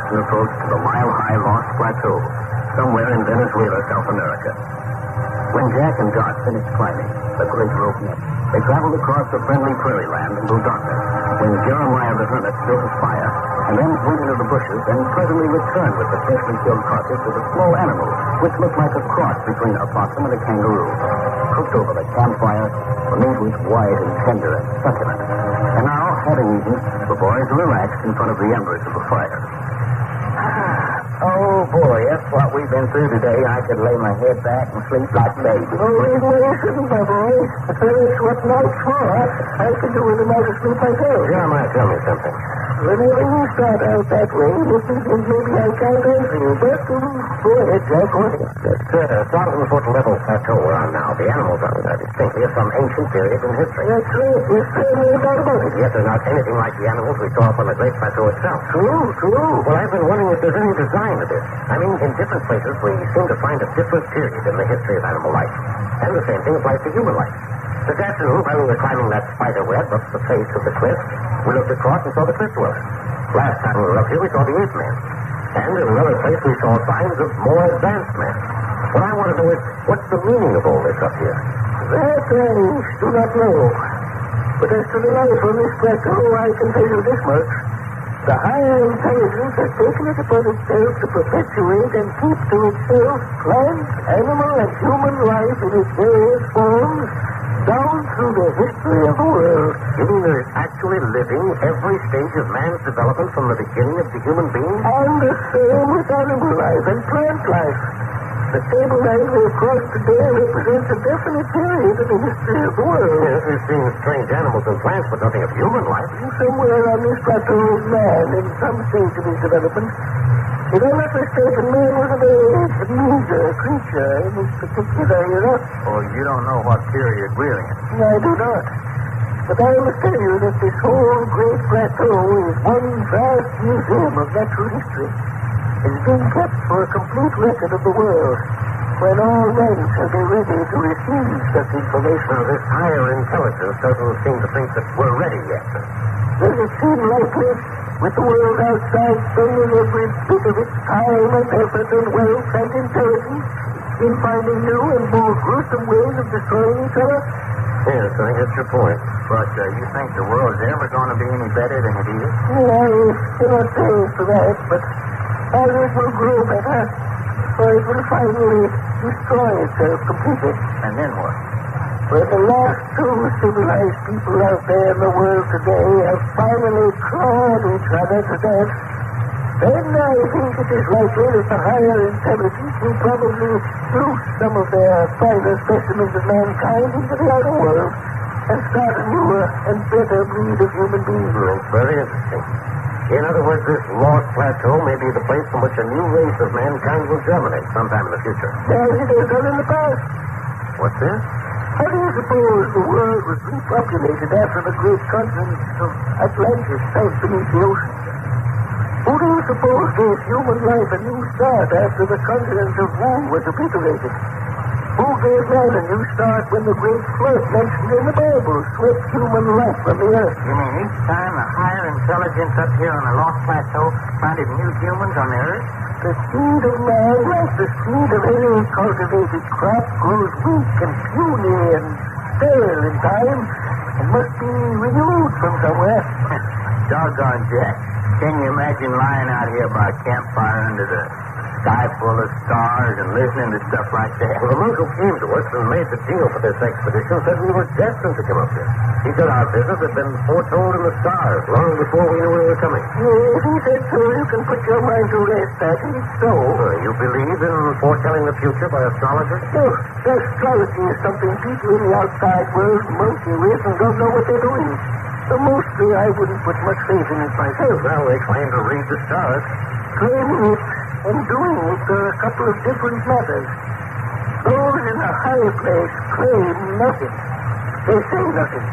western approach to the mile-high Lost Plateau, somewhere in Venezuela, South America. When Jack and Dot finished climbing the great rope net, they traveled across the friendly prairie land into darkness, when Jeremiah the hermit built his fire, and then went into the bushes and presently returned with the freshly killed carcass of a small animal, which looked like a cross between a possum and a kangaroo. Cooked over the campfire, the meat was white and tender and succulent. And now, having eaten, the boys relaxed in front of the embers of the fire. Oh, boy, that's what we've been through today. I could lay my head back and sleep like a baby. Oh, listen, my boy. That's what night's for. I can do with a night of sleep myself. Jeremiah, tell me something. Whenever you start out that way, you think maybe I can't answer you. But go ahead, Jack. Go ahead. This 1,000-foot level plateau we're on now, the animals are distinctly of some ancient period in history. That's right. There's no doubt about it. Yet they're not anything like the animals we saw up on the Great Plateau itself. True. Well, I've been wondering if there's any design to this. I mean, in different places, we seem to find a different period in the history of animal life. And the same thing applies to human life. This afternoon, while we were climbing that spider web up the face of the cliff, we looked across and saw the cliff dwellers. Last time we were up here, we saw the ape men. And in another place, we saw signs of more advanced men. What I want to know is, what's the meaning of all this up here? That I do not know. But as to the life on this plateau, I can tell you this much. The higher intelligence has taken it upon itself to perpetuate and keep to itself plant, animal, and human life in its various forms down through the history of the world. You mean there's actually living every stage of man's development from the beginning of the human being? And the same with animal life and plant life. The table line we have crossed today represents a definite period in the history of the world. Yes, we've seen strange animals and plants, but nothing of human life. Somewhere on this plateau is man in some stage of his development. If I'm not mistaken, man was a very meager creature in this particular era. Oh, you don't know what period we're in. I do not. But I must tell you that this whole great plateau is one vast museum of natural history. It's being kept for a complete record of the world, when all men shall be ready to receive such information. Well, this higher intelligence doesn't seem to think that we're ready yet. Does it seem likely, with the world outside spending every bit of its time and effort and wealth and intelligence in finding new and more gruesome ways of destroying each other? Yes, I get your point. But you think the world's ever going to be any better than it is? I cannot say for that, but as it will grow better, or it will finally destroy itself completely. And then what? When the last two civilized people out there in the world today have finally clawed each other to death, then I think it is likely that the higher intelligence will probably loose some of their finer specimens of mankind into the outer world and start a newer and better breed of human beings. It's very interesting. In other words, this Lost Plateau may be the place from which a new race of mankind will germinate sometime in the future. As it has done in the past. What's this? How do you suppose the world was repopulated after the great continent of Atlantis sank beneath the ocean? Who do you suppose gave human life a new start after the continent of Wu was obliterated? Who gave man a new start when the great flood mentioned in the Bible swept human life from the earth? You mean each time the higher intelligence up here on the Lost Plateau planted new humans on the earth? The seed of man, like the seed of any cultivated crop, grows weak and puny and stale in time and must be renewed from somewhere. Doggone, Jack. Can you imagine lying out here by a campfire under the sky full of stars and listening to stuff like that? Well, the monk who came to us and made the deal for this expedition said we were destined to come up here. He said our business had been foretold in the stars long before we knew we were coming. If he said so, you can put your mind to rest. I think it's so. You believe in foretelling the future by astrologers? No, astrology is something people in the outside world monkey with and don't know what they're doing. So mostly I wouldn't put much faith in it myself. Well, they claim to read the stars. Claiming it and doing it are a couple of different matters. Those in a higher place claim nothing. They say nothing.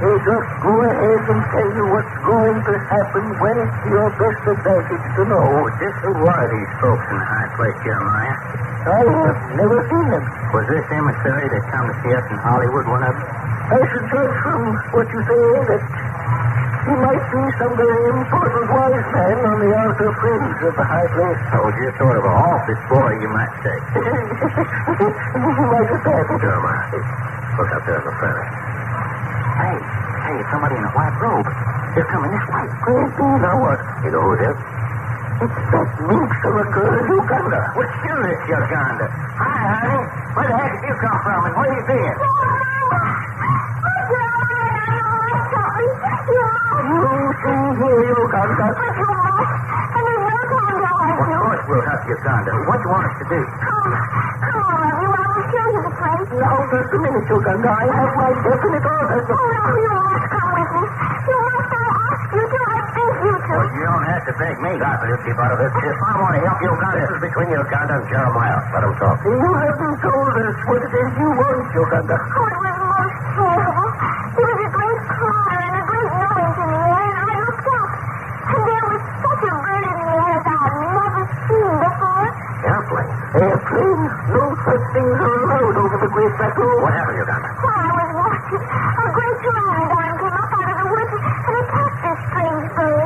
They just go ahead and tell you what's going to happen when it's to your best advantage to know. Just who are these folks in the high place, Jeremiah? I have never seen them. Was this emissary that come to see us in Hollywood one of them? I should judge from what you say that He might be some very important wise man on the outer fringe of the high place. Oh, you're sort of a office boy, you might say. You might have said. Jeremiah, look out there in the furnace. Hey, it's somebody in a white robe. They're coming this way. Now what? You know who it is? It's that minx of a girl in Uganda. Well, sure it's Uganda. Hi, honey. Where the heck did you come from and where you been? You see here, Uganda. Of course we'll help Uganda. What do you want us to do? Now, just a minute, Uganda. I have my definite orders. Well, you don't have to beg me. Stop it, keep out of this. If I want to help Uganda, this is between Uganda and Jeremiah. Let him talk. You haven't told us what it is you want, Uganda. Airplane? Airplane? No such things are allowed over the Great Plateau. What happened, Uganda?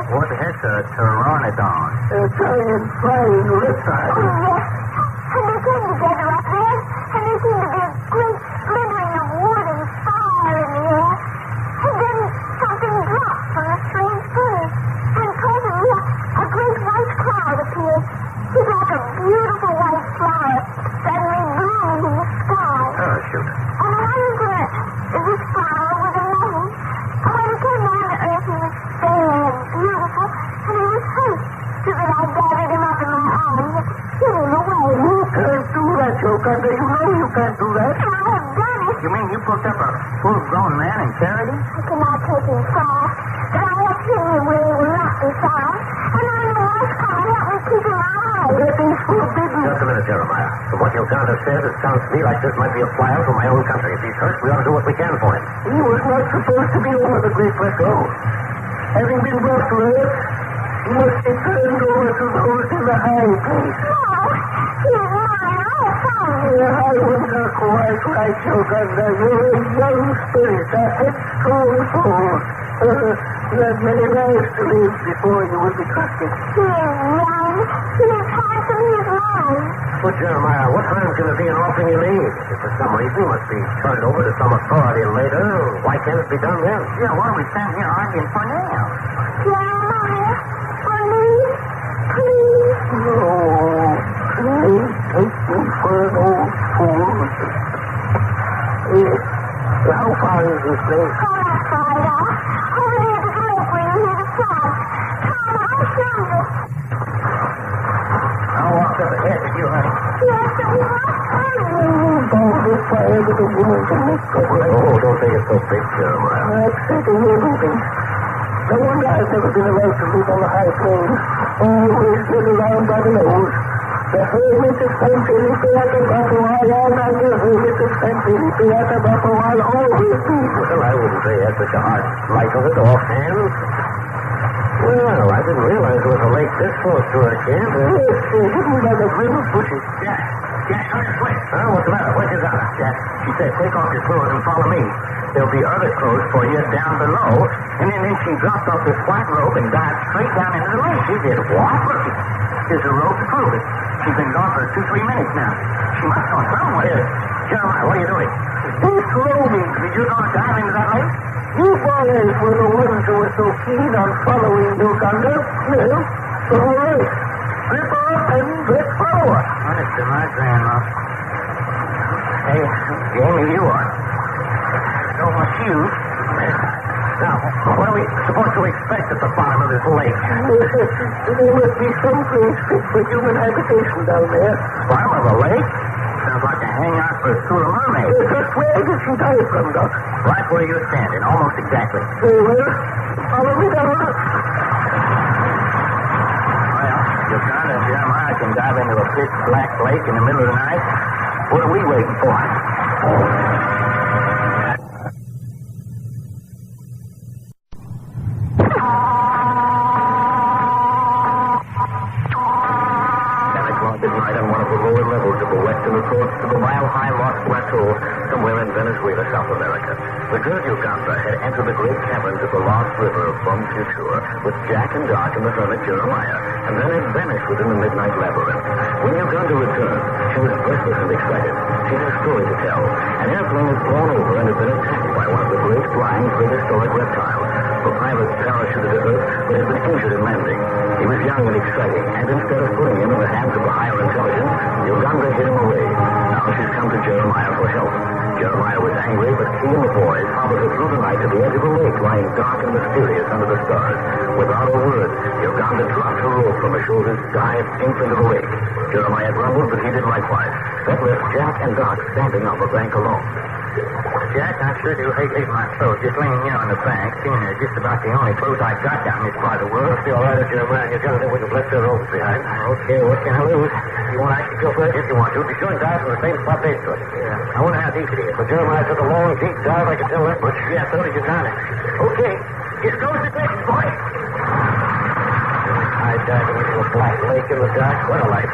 What the heck's a pteranodon? A giant flying reptile. Parachute. You can't do that, Uganda. You know you can't do that. You mean you picked up a full-grown man and carried him? That is forbidden. Just a minute, Jeremiah. From what Uganda says, it sounds to me like this might be a flyer from my own country. If he's hurt, we ought to do what we can for him. He was not supposed to be over the Great Plateau. Having been brought to Earth, he must be turned over to those in the high place. I wonder quite right, Uganda. You're a young spirit, a headstrong soul. You have many lives to live before you will be trusted. Well, Jeremiah, what harm can there be in offering him aid? If for some reason he must be turned over to some authority later, why can't it be done then? Yeah, what are we standing here arguing for now? No, please take me for an old fool. How far is this place? I'll walk up ahead with you, honey. Don't be fired with a woman to make trouble. Oh, don't take it so big, Jeremiah. That's taking you moving. No wonder I've never been allowed to live on the high plains. Always been around by the nose. The hermit of San Felipe Atabapo, and the hermit of San Felipe Atabapo, I'll always be. Well, I wouldn't say that's such a hard light of it offhand. Well, I didn't realize there was a lake this close to our camp. Yes, hidden by the grim bushes. Jack, come this way. Huh? What's the matter? Where's your daughter? Jack, she said, take off your clothes and follow me. There'll be other clothes for you down below. And then she dropped off this white robe and dived straight down into the lake. She did what? Look, here's a rope to prove it. She's been gone for 2-3 minutes now. She must have gone somewhere. Jeremiah, what are you doing? This roaming. Did you going to dive into that lake? You boys were the ones who were so keen on following Uganda. Well, all right. Slip off and let's follow her. Honest to my grandma. Hey, Jamie, you are. So much you. Now, what are we supposed to expect at the bottom of this lake? There must be some place fit for human habitation down there. Bottom of a lake? Sounds like a hangout for a school of mermaids. Just where did she die from, Doc? Right where you're standing, almost exactly. Very well. Follow me down. Well, Uganda and Jeremiah can dive into a pitch black lake in the middle of the night. What are we waiting for? Midnight on one of the lower levels of the western approach to the mile-high Lost Plateau, somewhere in Venezuela, South America. The girl Uganda had entered the great caverns of the lost river of Bom Future with Jack and Doc and the hermit Jeremiah, and then had vanished within the midnight labyrinth. When Uganda returned, she was breathless and excited. She had a story to tell. An airplane had flown over and had been attacked by one of the great flying prehistoric reptiles. The pilot parachuted to Earth, but had been injured in landing. He was young and exciting, and instead of putting him in the hands of the higher intelligence, Uganda hid him away. Now she's come to Jeremiah for help. Jeremiah was angry, but he and the boys followed her through the night to the edge of a lake lying dark and mysterious under the stars. Without a word, Uganda dropped her rope from her shoulders, dived deep into the lake. Jeremiah grumbled, but he did likewise. That left Jack and Doc standing on the bank alone. Jack, I sure do hate leaving my clothes just laying here on the bank, seeing they're just about the only clothes I got down this part of the world. Be all right if Jeremiah and Uganda would have left their robes behind. Okay, what can I lose? You want to actually go first? If you want to. Be sure and dive from the same spot they took. Yeah. I wonder how deep it is. But Jeremiah took a long, deep dive, I can tell that much. Yeah, so did Uganda. Okay, just go to the next boy. I dived into a black lake in the dark. What a life.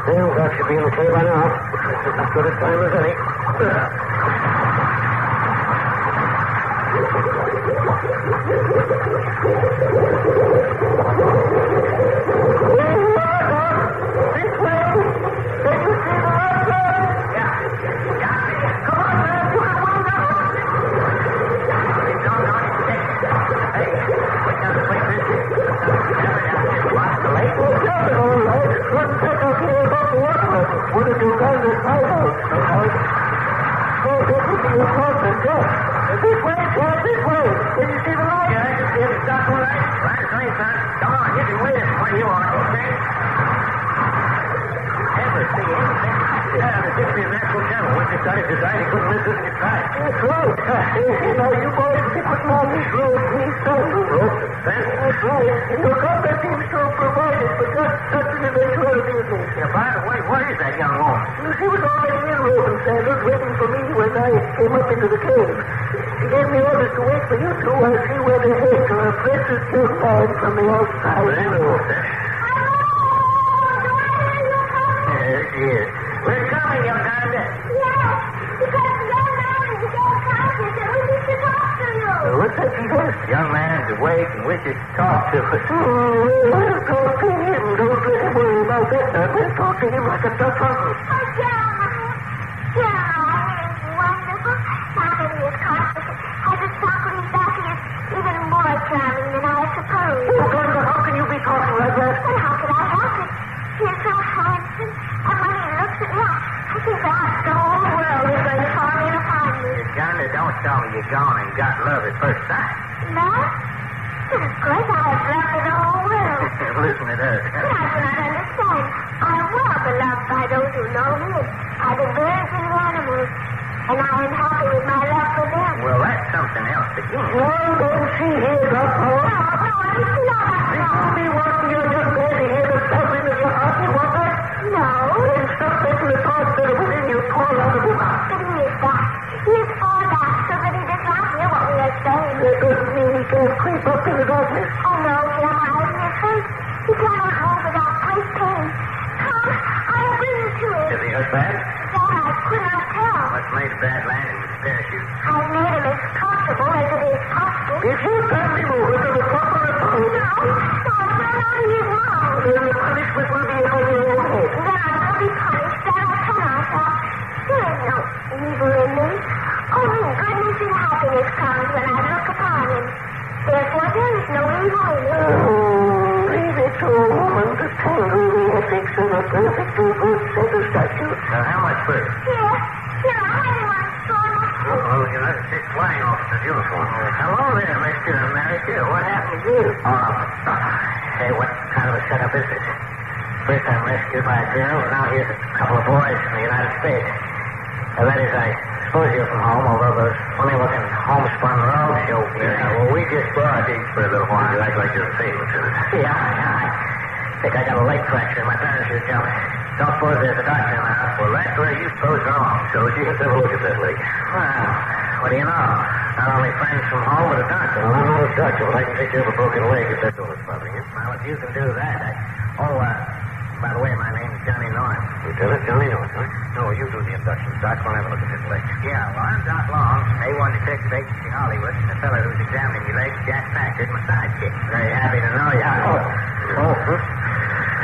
Well, that should be in the cave by now. This is as good a time as any. Came up into the cave. She gave me orders to wait for you two while she went ahead to her precious young man from the outside. There she is. We're coming, Uganda. Yes, because the young man is again conscious and wishes to talk to you. What's that she says? Young man's awake and wishes to talk to us. Let's talk to him. Don't let him worry about that. Let's talk to him like a Dutch uncle. Oh, Jeremiah. Jeremiah is wonderful. Now that he is conscious, has a sparkling back and is even more charming than I suppose. Uganda, how can you be talking like that? And how can I help it? He is so handsome, and when he looks at me, I think perhaps the whole world is going to fall in upon me. Uganda, don't tell me you're gone and got love at first sight. Love? But of course I have love for the whole world. Listen to her. But I do not understand. I am well beloved by those who know me, by the birds and the animals, and I am happy with my love for them. Well, that's something else again. No, don't see here, Doctor. No, it's not. Tell me what you're just going to hear the thumping of your heart. You want that? No. Then stop making the thoughts that are within you pour out of your heart. But he is back. He is far back so that he does not hear what we are saying. That doesn't mean he can't creep up in the darkness. Oh, no, Jeremiah isn't afraid. He cannot move without great pain. Come, I will bring you to it. Is he hurt bad? That I could not tell. Must made a bad landing with his parachute. I've made him as comfortable as it is possible. If you can't be moving to the top of the No, no, I will not leave now. then the punishment will be upon your own head. Then I will be punished, that I cannot. There is no evil in me. Only goodness and happiness comes when I look upon him. Therefore, there is no evil in me. Oh, leave it to a woman to tangle the ethics of a perfectly good set of statutes. How much first? Here, I have one storm. Oh, United States Flying Officer's uniform. Hello there, Mr. America. What happened to you? Hey, what kind of a setup is this? First I'm rescued by a girl, and now here's a couple of boys from the United States. That is, I suppose you're from home, although those funny-looking homespun robes show... Yeah, well, we just borrowed these for a little while. You act like you're a sailor, Lieutenant. Yeah, I think I got a leg fracture in my parachute jump. Don't suppose there's a doctor in the house. Well, that's where you suppose wrong. So you can have a look at that leg. Well, what do you know? Not only friends from home, but a doctor. Well, I'm not a doctor, but I can take care of a broken leg if that's all that's bothering you. Well, if you can do that, by the way, my name's Johnny North. Lieutenant Johnny North, huh? No, you do the inductions, Doc. We'll have a look at this leg. Yeah, well, I'm Doc Long, A1 detective agency Hollywood, and the fellow who's examining your leg, Jack Packard, my sidekick. Very happy to know you.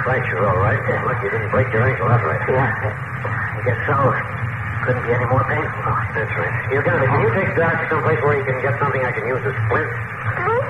Right, you're all right. Yeah, look, you didn't break your ankle outright. Yeah, I guess so. Couldn't be any more painful. That's right. Can you take Doc to someplace where he can get something I can use as flint?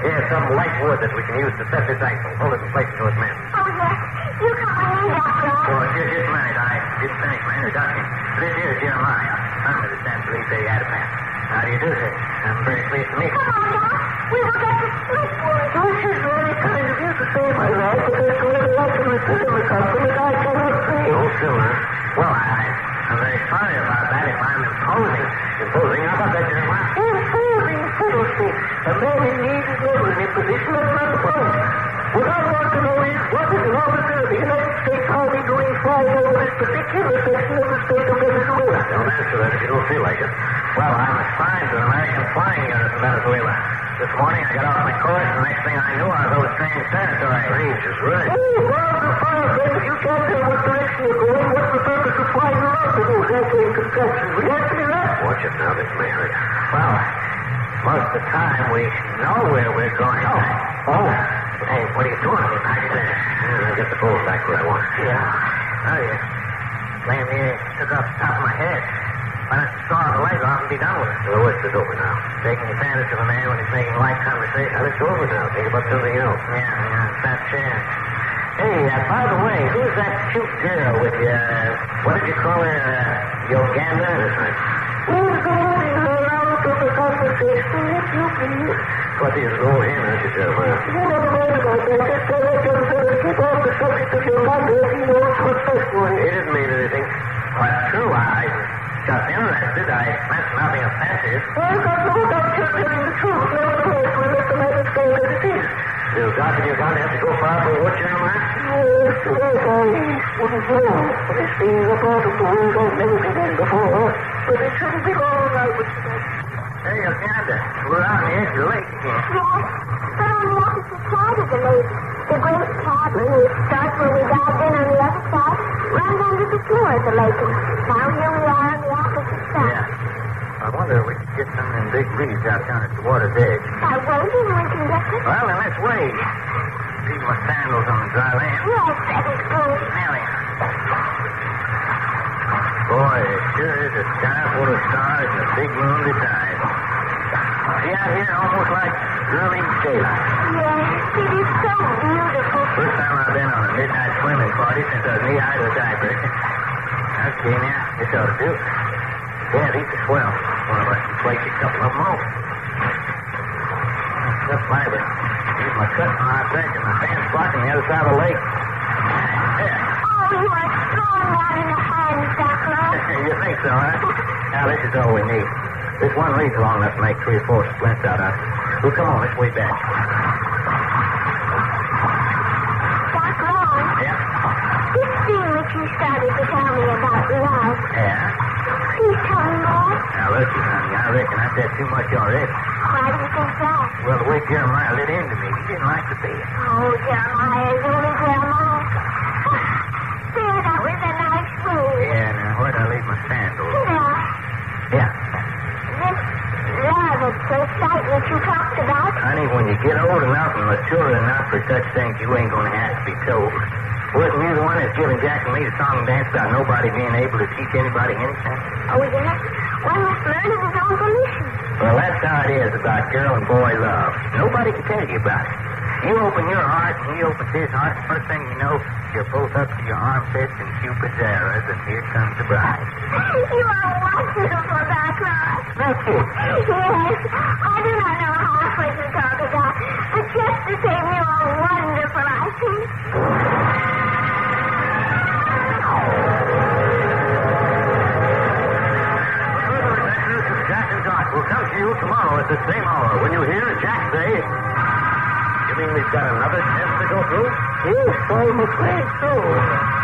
Yeah, some light wood that we can use to set his ankle. Hold it in place until it's mended. Oh, yes. You come with me, Doctor. Oh, just a minute. I didn't finish my introduction. This is Jeremiah, son of the San Felipe Atabap. How do you do, sir? I'm very pleased to meet you. Come on, Doc. We will get the split wood. This is very kind of you to say, my lad, but there's a little less in the cinema company I cannot say. Oh, still, huh? Well, I'm very sorry about that if I'm imposing. Imposing? How about that, Jeremiah? Imposing fiddlestick. A man in need is never in a position of unemployment. What I want to know is, what is the officer of the United States Army doing flying over this particular section of the state of Venezuela? Don't answer that if you don't feel like it. Well, I'm assigned to an American flying unit in Venezuela. This morning I got off my course, and the next thing I knew, I was over strange territory. Strange is right. Oh, well, the fire, friends, you can't tell what direction you're going. What's the purpose of flying around to those airplane constructions? We have to be right. Watch it now, this may hurt. Well, most of the time we know where we're going. Oh. Hey, what are you doing? Back there. I'll get the phone back where I want it. Yeah. Oh, you claim you took off the top of my head. Why don't you saw the leg off and be done with it? The worst is over now. Taking advantage of a man when he's making light conversation. Now, it's over now. Think about something else. Yeah, it's that chance. Hey, by the way, who's that cute girl with you? What did you call her? Uganda? That's right. We're going out of the conversation, if you please. What is go in, aren't you, Jeremiah? You never mind about that. Just tell that young fellow keep off the subject of your mother if he knows what's best for him. He didn't mean anything. Well, it's true. I got interested. I meant nothing offensive. I've got no doubt you're telling the truth. Nevertheless, we let the matter stay as it is. Is Doc and Uganda have to go far for what, Jeremiah? Yes, I wouldn't know. This being a part of the world I've never been in before. But it shouldn't be long, I would say. Hey, Uganda, we're on the edge of the lake again. Yes, but on the opposite side of the lake. The great cabin, which starts where we dived in on the other side, runs under the floor of the lake. And now here we are on the opposite side. Yeah. I wonder if we could get some of them big reeds out down at the water's edge. By waiting, we can get them. Well, then let's wait. Leave my sandals on the dry land. Yes, that is good. Nellie. Boy, it sure is a sky full of stars and a big moon besides. See out here, almost like early daylight. Yes, it is so beautiful. First time I've been on a midnight swimming party since I was knee-high to a diaper. Okay, now, this ought to do. Yeah, these are swell. One of us can place a couple of them over. Tough fiber. Use my cut on our bench and my sand block on the other side of the lake. There. Oh, you are strong out in the hands, Doctor. You think so, huh? Now, this is all we need. This one lead's long enough to make 3 or 4 splints out of it. Well, come on, let's way back. Doc Long. Yeah? This thing which you started to tell me about love. Yeah? Please tell me more. Now, look, honey, I reckon I said too much already. Why do you think that? Well, the way Jeremiah lit into me, he didn't like to see it. Oh, Jeremiah is only Jeremiah. There, that was a nice move. Yeah, now, where'd I leave my sandals? There. Yeah. This love at first sight that you talked about. Honey, when you get old enough and mature enough for such things, you ain't gonna have to be told. Wasn't you the one that's giving Jack and me the song and dance about nobody being able to teach anybody anything? Oh, yes? One must learn of his own volition. Well, that's how it is about girl and boy love. Nobody can tell you about it. You open your heart and he opens his heart, and first thing you know, you're both up to your armpits in Cupid's arrows, and here comes the bride. You are wonderful, Doctor. Thank you. Yes, I do not know half what you talk about, but just the same, you are wonderful, I think. Further adventures of Jack and Dot will come to you tomorrow at the same hour when you hear Jack say, "You mean we've got another test to go through?" Yes, I'm afraid so.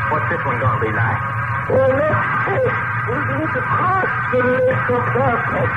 What's this one going to be like? Well, let's say we need to cross the lake of darkness.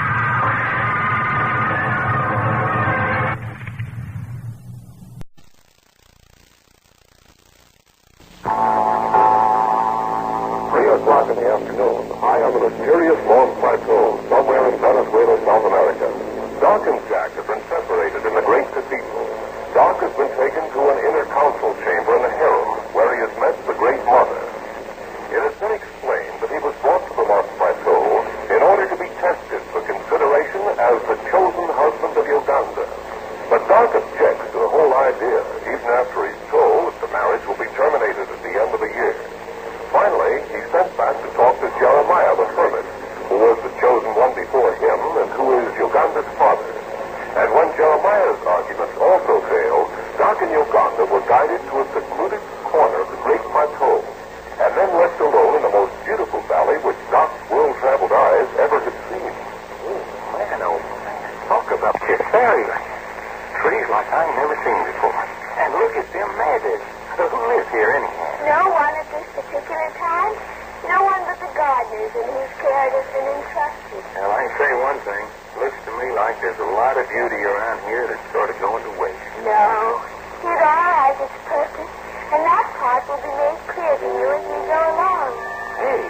I ain't never seen before. And look at them mothers. Who lives here anyhow? No one at this particular time. No one but the gardeners in whose care it has been entrusted. Well, I say one thing. Looks to me like there's a lot of beauty around here that's sort of going to waste. No. It all has its purpose. And that part will be made clear to you as we go along. Hey,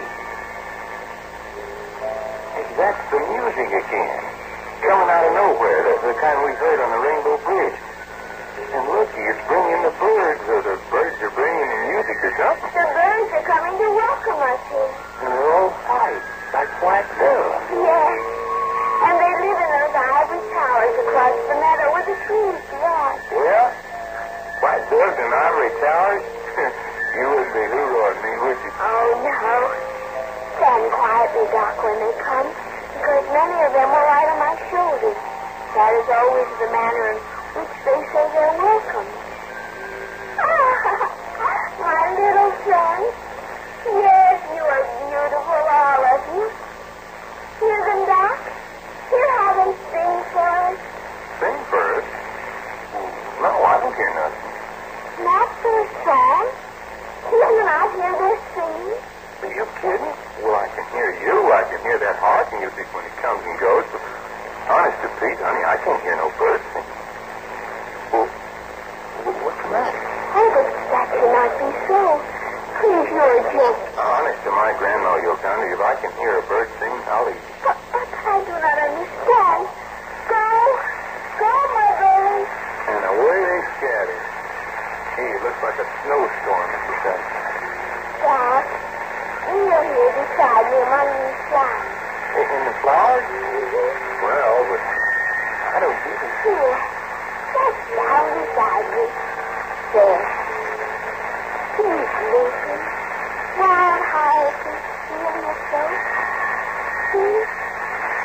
that's the music again. Coming out of nowhere, the kind we heard on the Rainbow Bridge. And looky, it's bringing the birds, or the birds are bringing the music or something. The birds are coming to welcome us here. And they're all white, like white doves. Yes. And they live in those ivory towers across the meadow with the trees beyond. Well, white doves and ivory towers? You wouldn't be hoorooing me, would you? Oh, no. Stand quietly, Doc, when they come, because many of them will ride on my shoulders. That is always the manner in which they say they're welcome. My little son. Yes, you are beautiful, all of you. Hear them, Doc. Hear how they sing for us. Sing for us? No, I don't hear nothing. Not for a song. Do you not hear their singing? Are you kidding? Well, I can hear you. I can hear that harp music when it comes and goes. But honest to Pete, honey, I can't hear no birds singing. Well, what's the matter? Oh, but that cannot be so. Please, you're a joke. Honest to my grandma, Yokanda, if I can hear a bird sing, I'll eat. But I do not understand. Go, my baby. And away they scatter. Gee, it looks like a snowstorm at the time. Doc, you're here beside me among these flowers. In the flowers? Mm-hmm. Well, but I don't even... Here, just down beside me. There. Please listen. Wild hyacinth, feel yourself. See?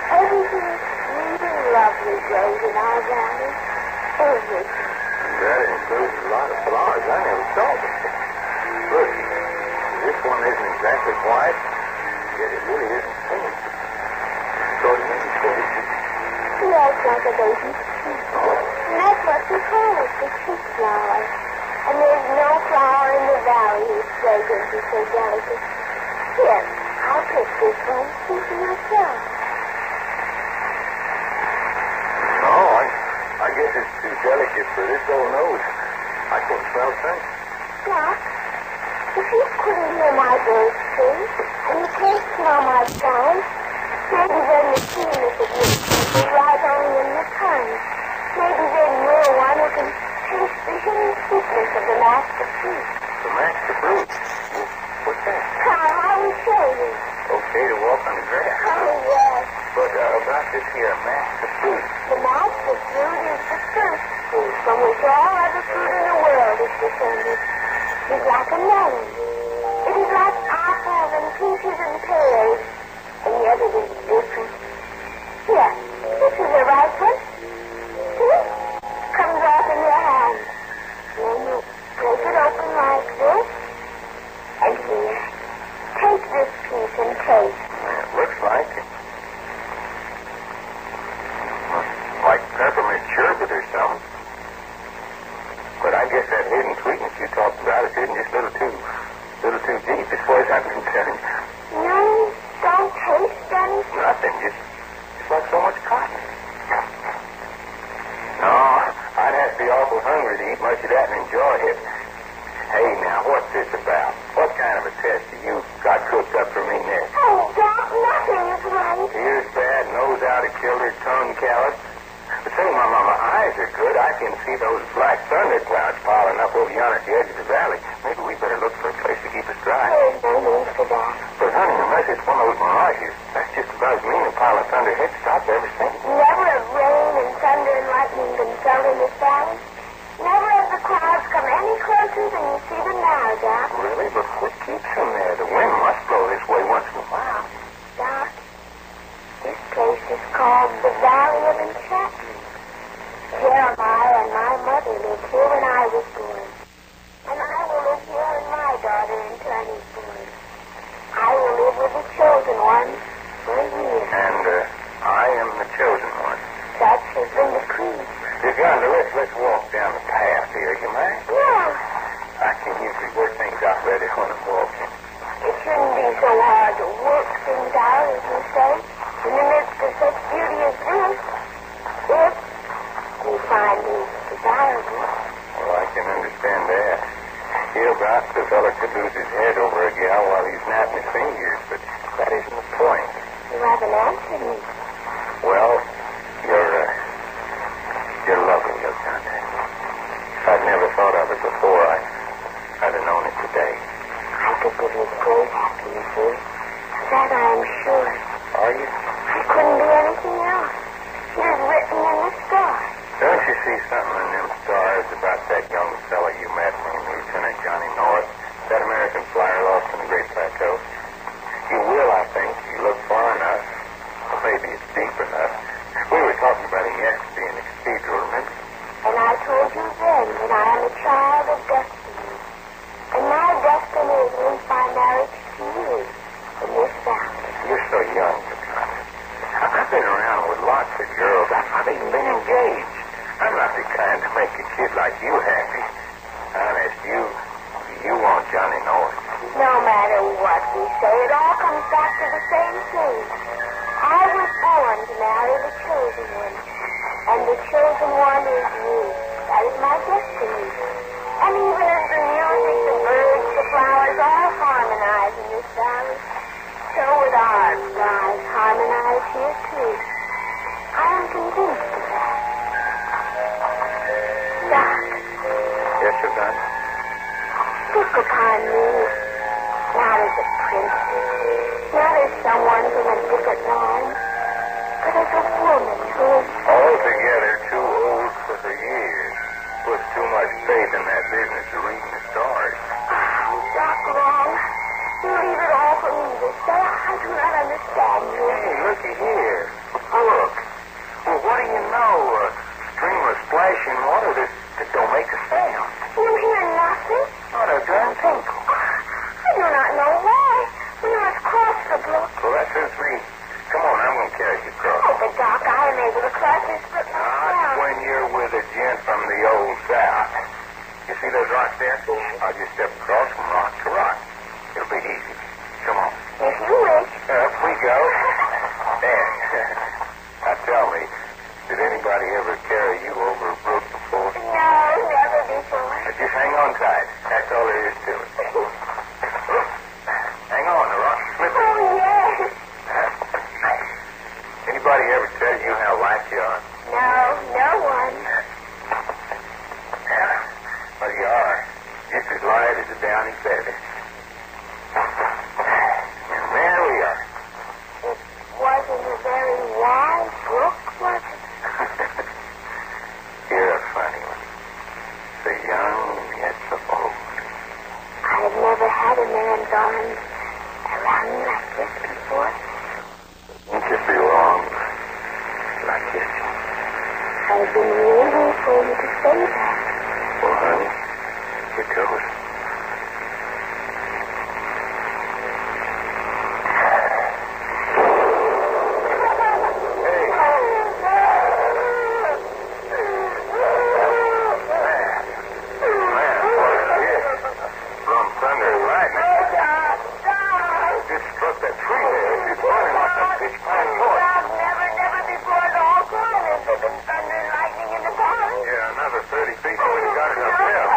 Everything sweet and lovely grows in our valley. Everything. That includes a lot of flowers I never saw before. Look, this one isn't exactly white, yet it really isn't pink. Sort of maybe crazy. Yes, like a baby sheep. And that's what we call it, the sheep flower. And there's no flower in the valley whose fragrance is so delicate. Here, I'll pick this one. See for yourself. No, I guess it's too delicate for this old nose. I can't smell things. Doc, if you couldn't hear my birds sing, and you can't smell my sound, maybe then the keenness of your people lies only in your tongue. Maybe then you're one who can taste the hidden sweetness of the master fruit. The master fruit? What's that? Come, I will show you. Okay, to walk on the grass. Oh, yes. But about this here master fruit. The master fruit is the first fruit from which all other fruit in the world is descended. It is like a melon. It is like apples and peaches and pears. And yet it is different. Here, this is a ripe one. See? Comes off in your hand. Then you break it open like this. And here, take this piece and taste. It looks like peppermint sherbet or something. But I guess that hidden sweetness you talked about is hidden just a little too deep as far as I'm concerned. You don't taste anything? Nothing, just like so much cotton. No, I'd have to be awful hungry to eat much of that and enjoy it. Hey, now, what's this about? What kind of a test do you got cooked up for me next? Oh, Doc, nothing is right. Ears bad, nose out of kilter, tongue calloused. But say, my eyes are good. I can see those black thunder clouds piling up over yonder at the edge of the valley. Maybe we better look for a place to keep us dry. There's no need for that. But, honey, unless it's one of those mirages, that's just about as mean a pile of thunderheads I've ever seen. Never have rain and thunder and lightning been felt in this valley. Never have the clouds come any closer than you see them now, Doc. Really? But what keeps them there? The wind must blow this way once in a while. Doc, this place is called the Valley of Enchantment. Jeremiah and my mother lived here when I was born. And I will live here when my daughter in turn is born. I will live with the chosen one for a year. And I am the chosen one. Such has been the creed. Yonder, let's walk Hereabouts, the fella could lose his head over a gal while he's snapping his fingers, but that isn't the point. You haven't answered me. Well, you're lovely, young Dante. If I'd never thought of it before, I'd have known it today. I could give you great happiness, Ruth. That I am sure. Are you? I couldn't be anything else. It is written in the stars. Don't you see something in them stars about that young fella you met named Lieutenant Johnny North, that American flyer lost in the Great Plateau? You will, I think. You look far enough. Or maybe it's deep enough. We were talking about him yesterday in the cathedral, remember? And I told you then that I am a child of destiny. And my destiny is linked by marriage to you in this valley. You're so young, Patricia. I've been around with lots of girls. I've even been engaged. I'm not the kind to make a kid like you happy. Honest, you want Johnny North. No matter what we say, it all comes back to the same thing. I was born to marry the chosen one. And the chosen one is you. That is my destiny. And even as the music, the birds, the flowers all harmonize in this valley, so would our lives harmonize here too. I am convinced of that. Doc, Yes, you're done? look upon me, not as a princess, not as someone from a different land, but as a woman who is... Altogether too old for the years. Puts too much faith in that business of reading the stars. Doc, wrong. You leave it all for me to say. I do not understand you. Hey, looky here. Look. Well, what do you know? A stream of splashing water that don't make a sound. You hear nothing? Not a darn tinkle. I do not know why. We must cross the brook. Well, that suits me. Come on, I'm going to carry you across. Oh, but Doc, I am able to cross this brook Not myself. when you're with a gent from the old South. You see those rocks there? I'll just step across from rock to rock. It'll be easy. Come on. If you wish. Up we go. There. Now tell me, did anybody ever carry you over a brook before? No, never before. Just hang on tight. That's all there is to it. Hang on, the rocks are slipping. Oh, yes. Anybody ever tell you how light you are? No, no one. Well, you are. Just as light as a downy feather. And there we are. It wasn't a very wide brook, was it? You're a funny one. So young and yet so old. I have never had a man's arms around me like this before. Won't you be wrong? Like this. I've been waiting for you to say that. Well, honey, you tell us. Another 30 feet, and we'd have got it uphill.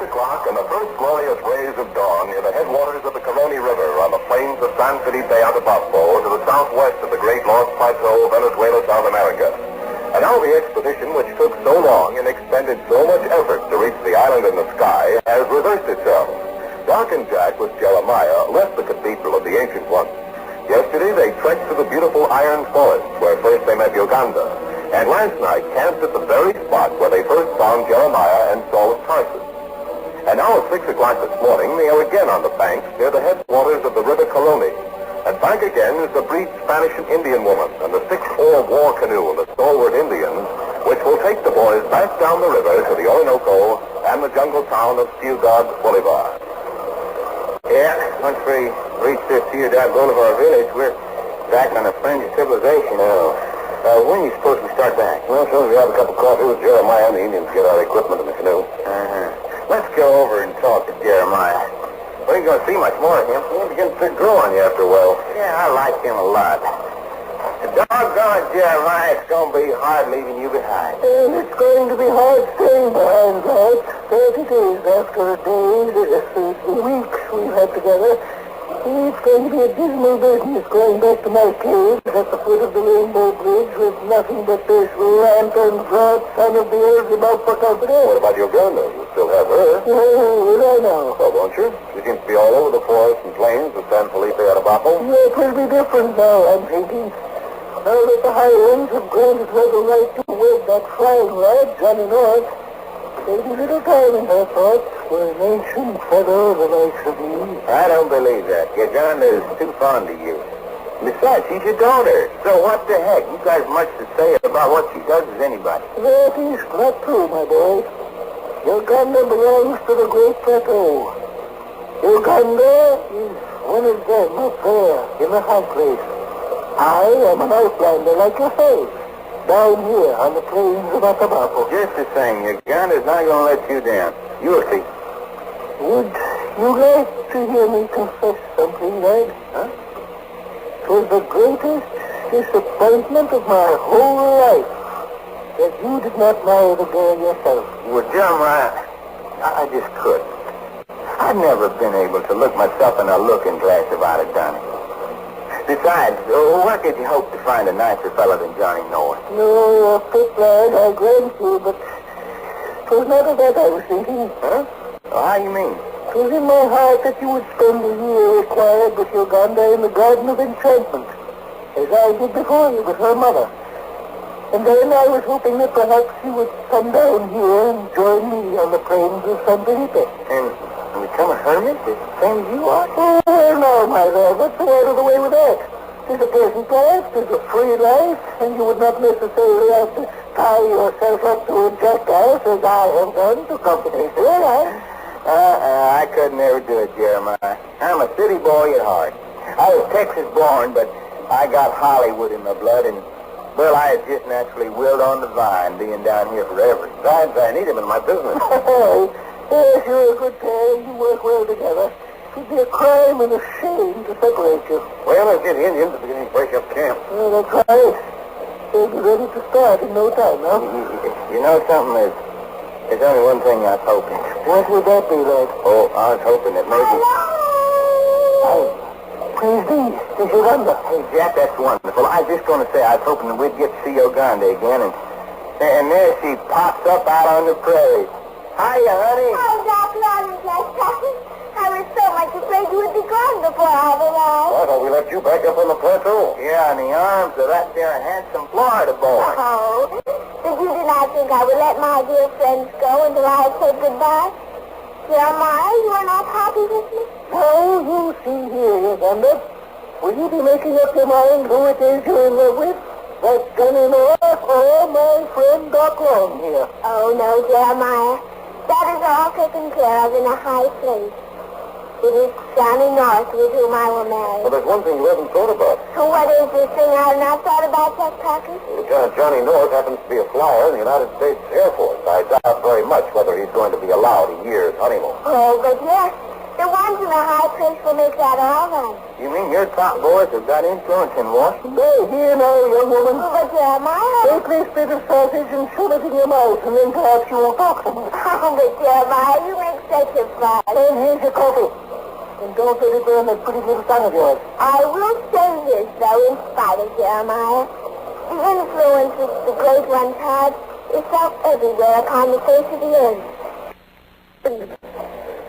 o'clock and the first glorious rays of dawn near the headwaters of the Caroni River on the plains of San Felipe Atabapo to the southwest of the great Lost Plateau of Venezuela, South America. And now the expedition, which took so long and expended so much effort to reach the island in the sky, has reversed itself. Doc and Jack, with Jeremiah, left the cathedral of the ancient one. Yesterday, they trekked to the beautiful iron forest, where first they met Uganda, and last night camped at the very spot where they first found Jeremiah and Saul of Tarsus. And now at 6 o'clock this morning, they are again on the banks near the headwaters of the River Caroni. And back again is the breed Spanish and Indian woman and the 6-oar war canoe of the stalwart Indians, which will take the boys back down the river to the Orinoco and the jungle town of Ciudad Bolivar. Yeah, once we reach this Ciudad Bolivar village, we're back on the fringe of civilization. Oh. When are you supposed to start back? Well, as soon as we have a cup of coffee with Jeremiah and the Indians get our equipment in the canoe. Let's go over and talk to Jeremiah. We ain't going to see much more of him. He'll begin to grow on you after a while. Yeah, I like him a lot. The doggone Jeremiah, it's going to be hard leaving you behind. And it's going to be hard staying behind that. 30 days after a day, the weeks we've had together. It's going to be a dismal business going back to my cave at the foot of the Rainbow Bridge with nothing but this lantern broad son of Beelzebub for company. What about Uganda? You still have her. Oh, will I now? Well, won't you? She seems to be all over the forests and plains of San Felipe Atabapo. Yeah, it will be different now, I'm thinking. Now that the Highlands have granted her the right to wed that flying lad, Johnny North, there'll be little time in her thoughts for an ancient fellow the likes of me. I don't believe that. Uganda is too fond of you. Besides, she's your daughter. So what the heck? You got as much to say about what she does as anybody. That is not true, my boy. Uganda belongs to the Great Plateau. Uganda is one of them up there in the high place. I am an outlander like yourself, down here on the plains of Atabapo. Just the same, Uganda's not going to let you down. You'll see. Would you like to hear me confess something, lad? Huh? It was the greatest disappointment of my whole life that you did not marry the girl yourself. Well, Jeremiah, I just couldn't. I've never been able to look myself in a looking glass if I'd have done it. Besides, where could you hope to find a nicer fellow than Johnny North? No, you're fit, lad, I grant you, but it was not of that I was thinking. Huh? Well, how you mean? It was in my heart that you would spend a year required with Uganda in the Garden of Enchantment, as I did before you with her mother. And then I was hoping that perhaps you would come down here and join me on the plains of San Felipe. And become a hermit, the same as you are? Oh, well, no, my lad, what's the out of the way with that? It's a pleasant life, it's a free life, and you would not necessarily have to tie yourself up to a jackass as I have done to company. Well, I could never do it, Jeremiah. I'm a city boy at heart. I was Texas born, but I got Hollywood in my blood, and, well, I had just naturally willed on the vine, being down here forever. Besides, I need him in my business. Yes, you're a good pair, and you work well together. It would be a crime and a shame to separate you. Well, let's get the Indians to begin to break up camp. Oh, that's right. They'll be ready to start in no time, now. You know something? There's only one thing I was hoping. What would that be, lad? Oh, I was hoping that maybe... Oh, please be. It's Uganda. Hey, Jack, that's wonderful. I was just going to say I was hoping that we'd get to see Uganda again, and there she pops up out on the prairie. Hiya, honey. Oh, Doc, Lawrence, I was so much afraid you would be gone before I arrived. I thought we left you back up on the plateau. Yeah, in the arms of that there handsome Florida boy. Oh, but you did not think I would let my dear friends go until I had said goodbye? Jeremiah, you are not happy with me? Now, you see here, Uganda. Will you be making up your mind who it is you're in love with? That's Johnny North or my friend Doc Long here? Oh, no, Jeremiah. That is all taken care of in a high place. It is Johnny North with whom I will marry. Well, there's one thing you haven't thought about. So what is this thing I have not thought about, Jack Packard? Lieutenant Johnny North happens to be a flyer in the United States Air Force. I doubt very much whether he's going to be allowed a year's honeymoon. Oh, but yes. The ones in a high place will make that all right. You mean your top boys have got influence in Washington? No, here now, young woman. Oh, but Jeremiah... Take this bit of sausage and shove it in your mouth, and then perhaps you won't talk so much. Oh, but Jeremiah, you make set your fire. Hey, here's your coffee. And don't let it burn that pretty little tongue of yours. I will say this, though, in spite of Jeremiah. The influence which the Great Ones had is felt everywhere upon the face of the earth.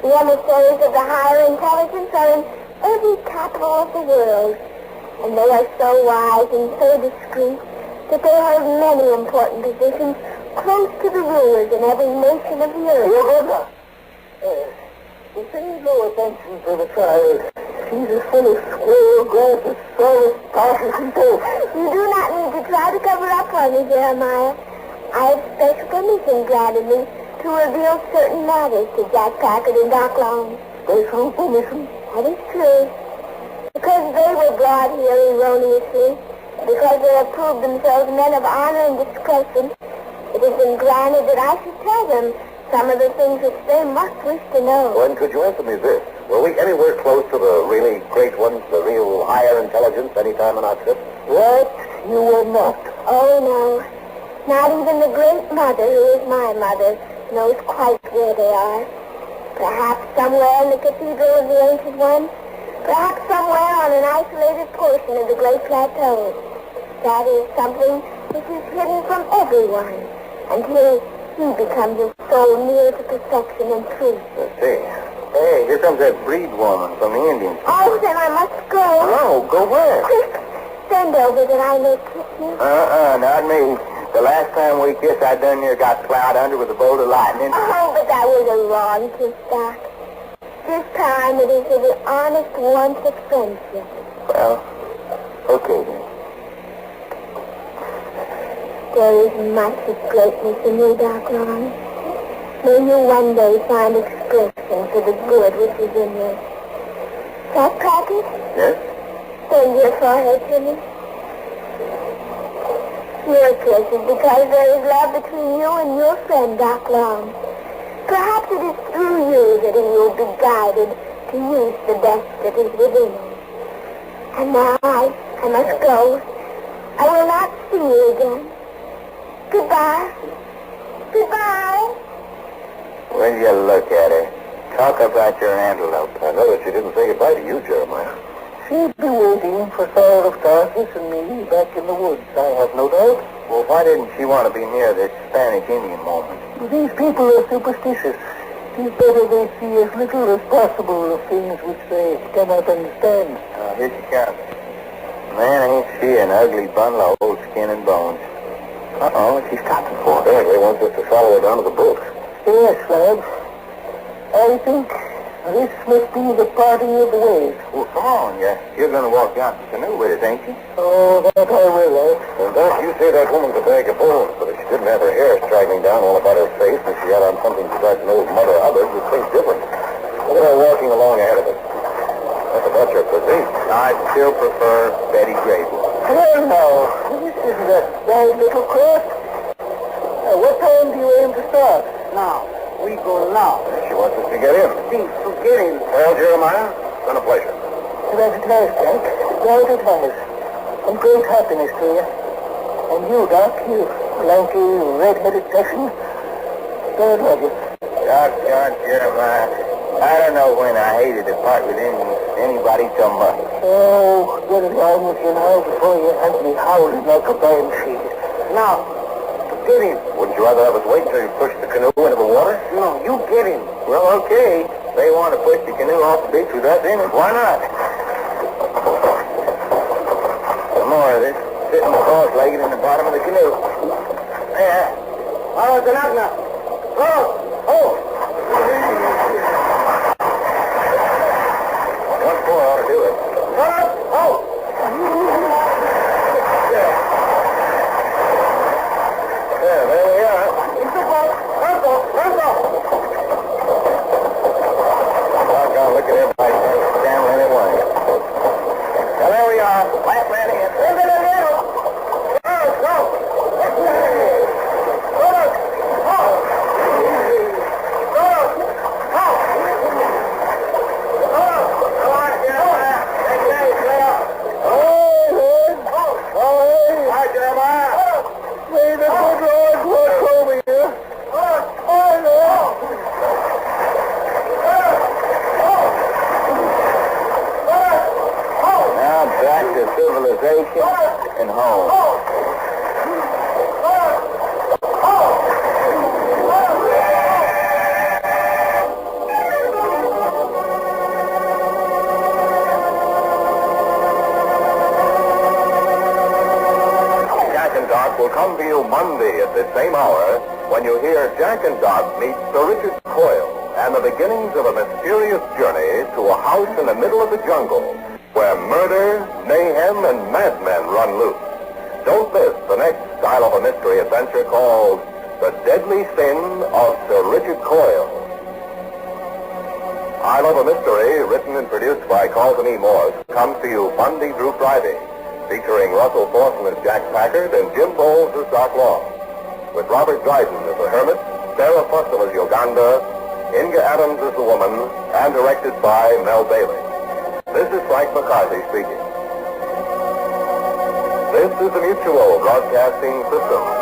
The emissaries of the higher intelligence are in every capital of the world. And they are so wise and so discreet that they hold many important positions close to the rulers in every nation of the earth. Your brother. We pay no attention to the child. She's as full of squirrel grass as solid starches and toast. You do not need to try to cover up for me, Jeremiah. I have special permission granted me to reveal certain matters to Jack Packard and Doc Long. Special permission? That is true. Because they were brought here erroneously, because they have proved themselves men of honor and discretion, it has been granted that I should tell them some of the things which they must wish to know. Well, could you answer me this? Were we anywhere close to the really great ones, the real higher intelligence, any time on our trip? What? You were not. Oh, no. Not even the Great Mother, who is my mother, knows quite where they are. Perhaps somewhere in the Cathedral of the Ancient One. Perhaps somewhere on an isolated portion of the Great Plateau. That is something which is hidden from everyone until he becomes so near to perfection and truth. Let's see. Hey, here comes that breed woman from the Indians. Oh, then I must go. No, go where? Quick, send over that I may kiss you. Not me. The last time we kissed, I done near got plowed under with a bolt of lightning. Oh, but that was a wrong kiss, Doc. This time it is for the honest warmth of friendship. Well, okay then. There is much of greatness in you, Doc Long. May you one day find expression for the good which is in you. Jack Packard? Yes? Bend your forehead to me. Your kiss is because there is love between you and your friend, Doc Long. Perhaps it is through you that he will be guided to use the best that is within him. And now I must go. I will not see you again. Goodbye. Goodbye. When you look at her, talk about your antelope. I know that she didn't say goodbye to you, Jeremiah. She'd be waiting for Sire of Tarsus and me back in the woods, I have no doubt. Well, why didn't she want to be near this Spanish Indian moment? These people are superstitious. It is better they see as little as possible of things which they cannot understand. Here she comes. Man, ain't she an ugly bundle of old skin and bones. Uh-oh, what's she stopping for? They want us to follow her down to the boat. Yes, lads. I think this must be the parting of the ways. Well, come on, you're going to walk down to the canoe with us, ain't you? Oh, that I will, lads. And don't you say that woman's a bag of bones, but if she didn't have her hair straggling down all about her face and she had on something besides an old mother hubbard, you'd think different. Look at her walking along ahead of us. That's about your physique. I still prefer Betty Grable. Well, now, this isn't a bad little craft. What time do you aim to start? Now. We go now. She wants us to get in. See, to get in. Well, Jeremiah, it's been a pleasure. That it has, Jack. That it has. And great happiness to you. And you, Doc, you lanky, red-headed section. God love you. Doggone Jeremiah. I don't know when I hated to part with anybody so much. Oh, get along with you now before you have me howling like a banshee. Now, get in. Wouldn't you rather have us wait till you push the canoe into the water? No, you get in. Well, okay. They want to push the canoe off the beach with us in it. Why not? Some more of this sitting cross-legged in the bottom of the canoe. There. Oh, it's enough now. Oh. One more ought to do it. Oh. Yeah, there we are. It's the boat. Let's go. Doggone, look at everybody scrambling in one. Now, there we are. Last man in. Into the middle. Go. Monday at this same hour when you hear Jack and Dot meet Sir Richard Coyle and the beginnings of a mysterious journey to a house in the middle of the jungle where murder, mayhem, and madmen run loose. Don't miss the next style of a mystery adventure called The Deadly Sin of Sir Richard Coyle. I Love a Mystery, written and produced by Carlton E. Morse, comes to you Monday through Friday, featuring Russell Thornton as Jack Packard and Jim Bowles as Doc Long, with Robert Dryden as the Hermit, Sarah Fussell as Uganda, Inga Adams as the woman, and directed by Mel Bailey. This is Frank McCarthy speaking. This is the Mutual Broadcasting System.